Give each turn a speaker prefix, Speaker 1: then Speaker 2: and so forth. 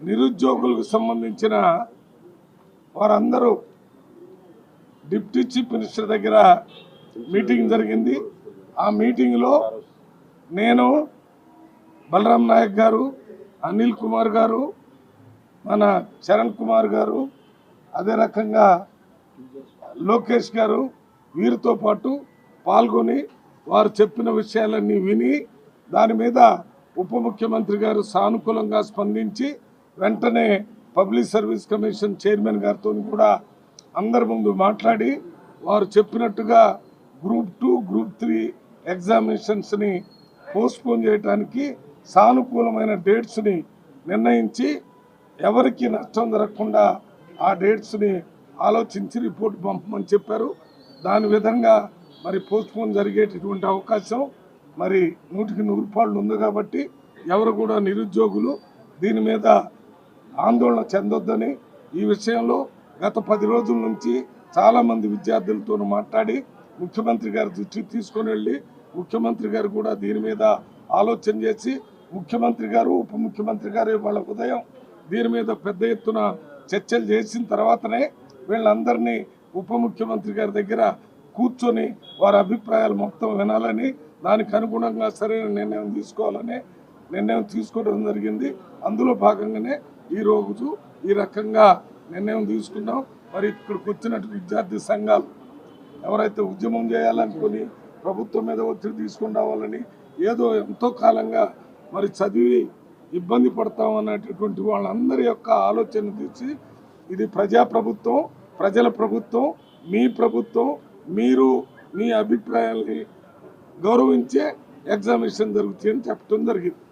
Speaker 1: నిరుద్యోగులకు సంబంధించిన వారందరూ డిప్యూటీ చీఫ్ మినిస్టర్ దగ్గర మీటింగ్ జరిగింది. ఆ మీటింగ్లో నేను, బలరాం నాయక్ గారు, అనిల్ కుమార్ గారు, మన చరణ్ కుమార్ గారు, అదే రకంగా లోకేష్ గారు వీరితో పాటు పాల్గొని వారు చెప్పిన విషయాలన్నీ విని దాని మీద ఉప ముఖ్యమంత్రి గారు సానుకూలంగా స్పందించి వెంటనే పబ్లిక్ సర్వీస్ కమిషన్ చైర్మన్ గారితో కూడా అందరి ముందు మాట్లాడి వారు చెప్పినట్టుగా గ్రూప్ 2, గ్రూప్ 3 ఎగ్జామినేషన్స్ని పోస్ట్పోన్ చేయడానికి సానుకూలమైన డేట్స్ని నిర్ణయించి ఎవరికి నష్టం జరగకుండా ఆ డేట్స్ని ఆలోచించి రిపోర్ట్ పంపమని చెప్పారు. దాని విధంగా మరి పోస్ట్పోన్ జరిగేటటువంటి అవకాశం మరి 100% ఉంది. కాబట్టి ఎవరు కూడా నిరుద్యోగులు దీని మీద ఆందోళన చెందొద్దని, ఈ విషయంలో గత 10 రోజుల నుంచి చాలామంది విద్యార్థులతో మాట్లాడి ముఖ్యమంత్రి గారి దృష్టికి తీసుకొని వెళ్ళి ముఖ్యమంత్రి గారు కూడా దీని మీద ఆలోచన చేసి ముఖ్యమంత్రి గారు, ఉప ముఖ్యమంత్రి గారు వాళ్ళ ఉదయం దీని మీద పెద్ద ఎత్తున చర్చలు చేసిన తర్వాతనే వీళ్ళందరినీ ఉప ముఖ్యమంత్రి గారి దగ్గర కూర్చొని వారి అభిప్రాయాలు మొత్తం వినాలని, దానికి అనుగుణంగా సరైన నిర్ణయం తీసుకోవాలని నిర్ణయం తీసుకోవడం జరిగింది. అందులో భాగంగానే ఈరోజు ఈ రకంగా నిర్ణయం తీసుకున్నాం. మరి ఇక్కడికి వచ్చినట్టు విద్యార్థి సంఘాలు ఎవరైతే ఉద్యమం చేయాలనుకుని ప్రభుత్వం మీద ఒత్తిడి తీసుకుని రావాలని ఏదో ఎంతో కాలంగా మరి చదివి ఇబ్బంది పడతామన్నటువంటి వాళ్ళందరి యొక్క ఆలోచన తీసి ఇది ప్రజాప్రభుత్వం, ప్రజల ప్రభుత్వం, మీ ప్రభుత్వం, మీరు మీ అభిప్రాయాల్ని గౌరవించే ఎగ్జామినేషన్ జరుగుతాయని చెప్పడం జరిగింది.